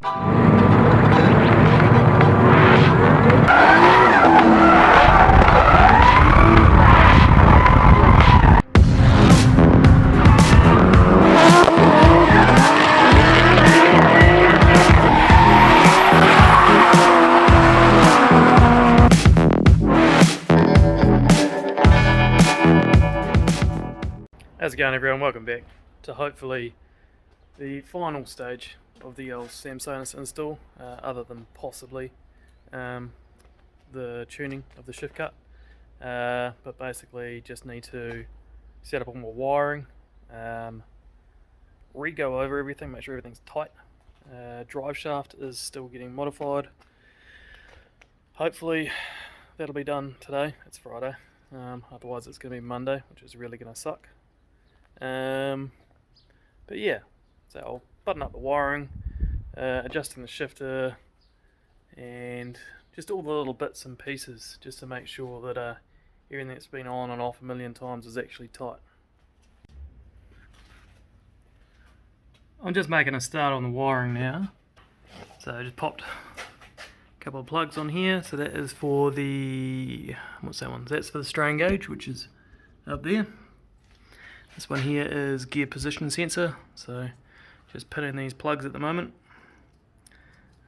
How's it going, everyone? Welcome back to hopefully the final stage of the old samsonas install, other than possibly the tuning of the shift cut. But basically just need to set up all my wiring, re-go over everything, make sure everything's tight. Driveshaft is still getting modified. Hopefully that'll be done today. It's Friday. Otherwise it's going to be Monday, which is really going to suck. But yeah, so I'll button up the wiring, adjusting the shifter, and just all the little bits and pieces, just to make sure that everything that's been on and off a million times is actually tight. I'm just making a start on the wiring now. So I just popped a couple of plugs on here. So that is for the, what's that one? That's for the strain gauge, which is up there. This one here is gear position sensor, so just pinning these plugs at the moment,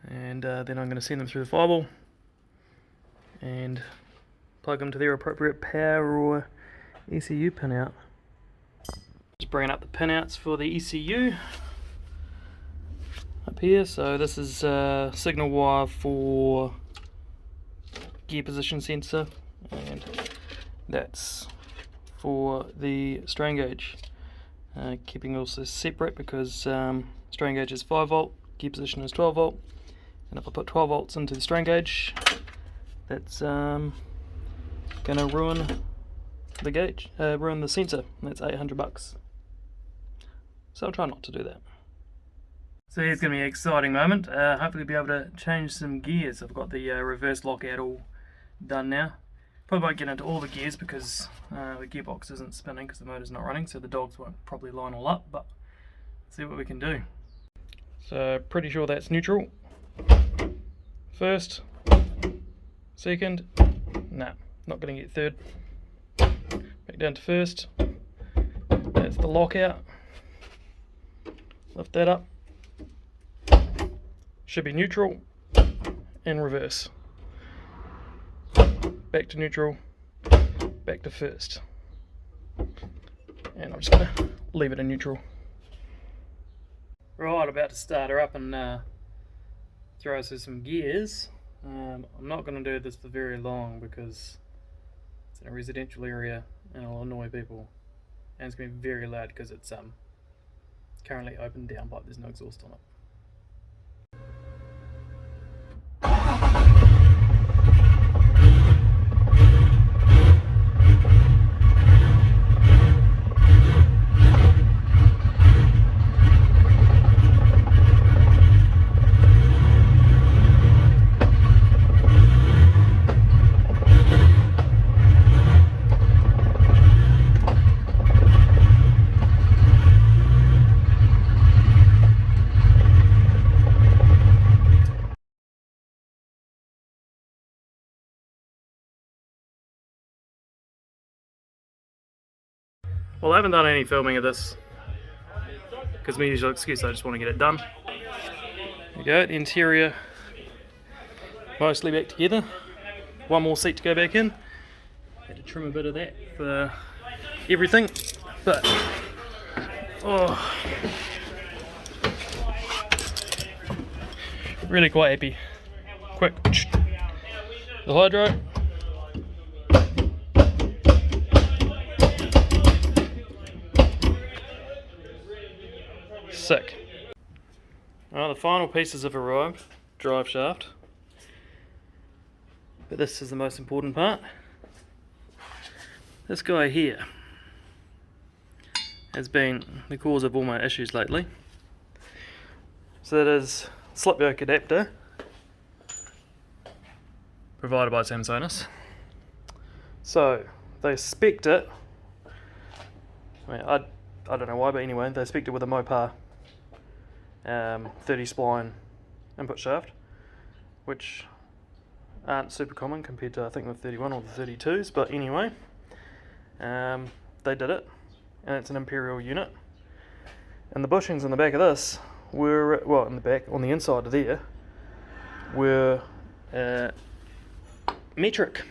and then I'm going to send them through the fireball and plug them to their appropriate power or ECU pinout. Just bringing up the pinouts for the ECU up here. So this is signal wire for gear position sensor, and that's for the strain gauge, keeping also separate because strain gauge is 5 volt, gear position is 12 volt, and if I put 12 volts into the strain gauge, that's going to ruin the gauge, ruin the sensor, and that's $800. So I'll try not to do that. So here's going to be an exciting moment. Hopefully be able to change some gears. I've got the reverse lockout all done now. Probably won't get into all the gears because the gearbox isn't spinning because the motor's not running, so the dogs won't probably line all up, but let's see what we can do. So pretty sure that's neutral. First, second, nah, not going to get third. Back down to first. That's the lockout. Lift that up. Should be neutral and reverse. Back to neutral, back to first, and I'm just going to leave it in neutral. Right, about to start her up and throw us through some gears. I'm not going to do this for very long because it's in a residential area and it'll annoy people, and it's going to be very loud because it's currently open downpipe, there's no exhaust on it. Well, I haven't done any filming of this because my usual excuse, I just want to get it done. There you go, the interior mostly back together. One more seat to go back in. Had to trim a bit of that for everything, but oh, really quite happy. Quick, the hydro. Sick. Well, the final pieces have arrived. Drive shaft. But this is the most important part. This guy here has been the cause of all my issues lately. So that is slip yoke adapter provided by samsonas. So they spec'd it. I don't know why, but anyway, they spec'd it with a Mopar 30 spline input shaft, which aren't super common compared to I think the 31 or the 32s, but anyway, they did it, and it's an Imperial unit. And the bushings in the back of this were, well, in the back, on the inside of there, were metric.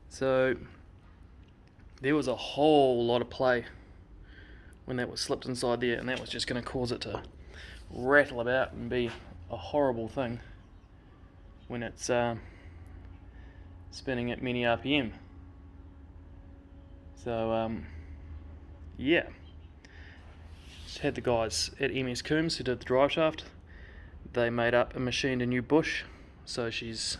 So there was a whole lot of play when that was slipped inside there, and that was just going to cause it to rattle about and be a horrible thing when it's spinning at many RPM. So yeah, just had the guys at MS Coombs who did the drive shaft. They made up and machined a new bush, so she's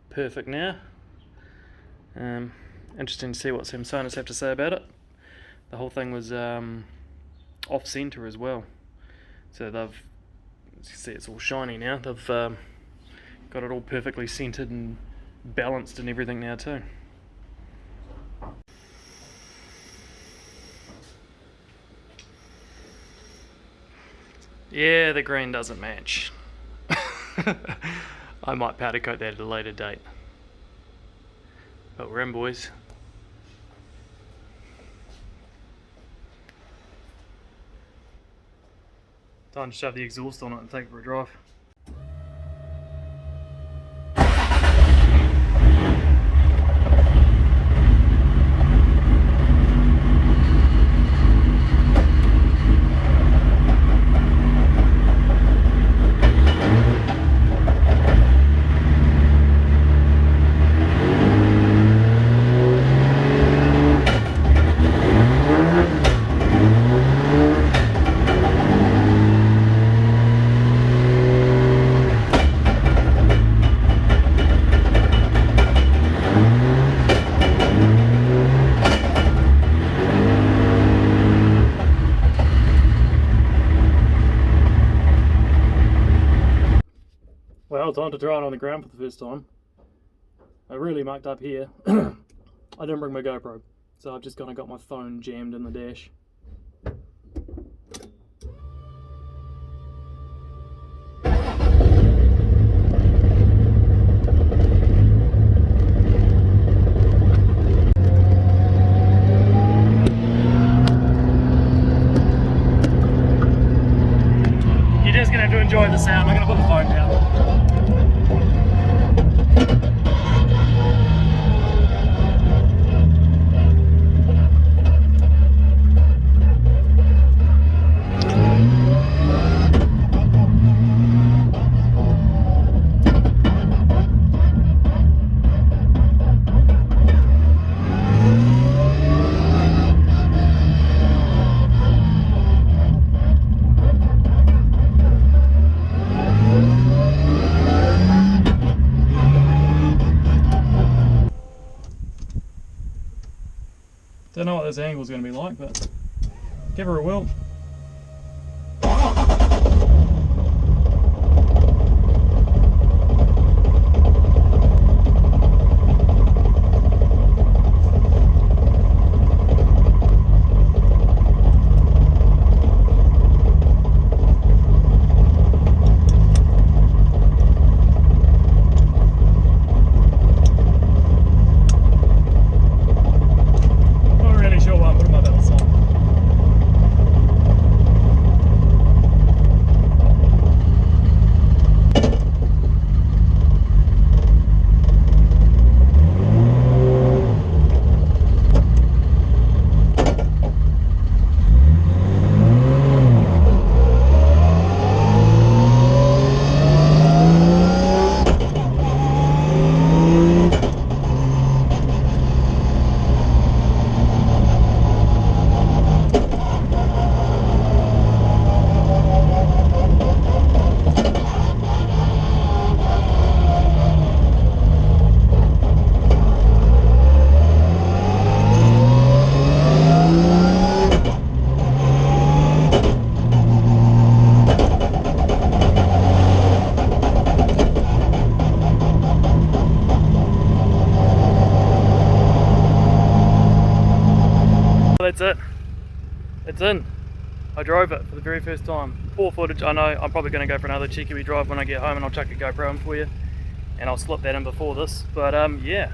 perfect now. Interesting to see what Samsonas have to say about it. The whole thing was off center as well, so they've, as you see, it's all shiny now. They've got it all perfectly centered and balanced and everything now too. Yeah, the green doesn't match. I might powder coat that at a later date. But we're in, boys. Time to shove the exhaust on it and take it for a drive. Well, time to try it on the ground for the first time. I really mucked up here. I didn't bring my GoPro, so I've just kind of got my phone jammed in the dash. You're just going to have to enjoy the sound. I'm going to put the phone down. Don't know what this angle is going to be like, but give her a whirl. That's it. It's in. I drove it for the very first time. poor footage, I know. I'm probably going to go for another cheeky wee drive when I get home, and I'll chuck a GoPro in for you, and I'll slip that in before this. But yeah,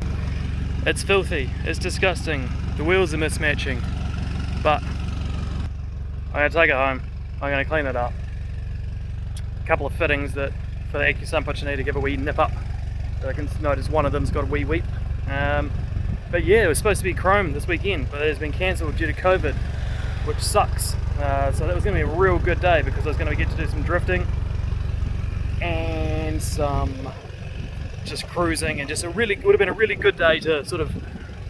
it's filthy, it's disgusting, the wheels are mismatching, but I'm going to take it home, I'm going to clean it up. A couple of fittings that for the AccuSump I just need to give a wee nip up. I can notice one of them's got a wee weep. But yeah, it was supposed to be chrome this weekend, but it has been cancelled due to COVID, which sucks. So that was going to be a real good day because I was going to get to do some drifting and some just cruising, and just it would have been a really good day to sort of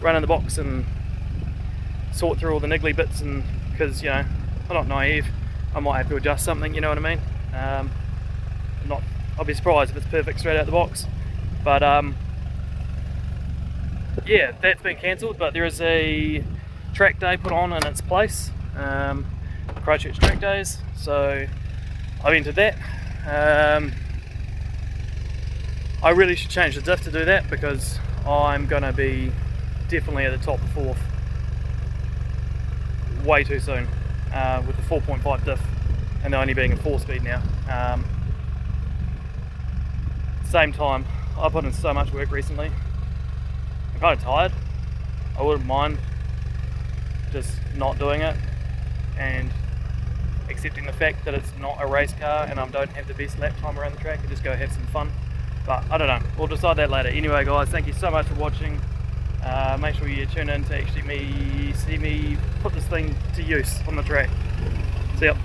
run in the box and sort through all the niggly bits, and because, you know, I'm not naive, I might have to adjust something, you know what I mean? I'll be surprised if it's perfect straight out the box, but yeah, that's been cancelled. But there is a track day put on in its place, Christchurch track days, so I've entered that. I really should change the diff to do that, because I'm going to be definitely at the top of fourth way too soon with the 4.5 diff and only being a 4-speed now. Same time, I put in so much work recently. I'm kind of tired. I wouldn't mind just not doing it and accepting the fact that it's not a race car and I don't have the best lap time around the track, and just go have some fun. But I don't know, we'll decide that later. Anyway guys, thank you so much for watching. Make sure you tune in to actually see me put this thing to use on the track. See ya.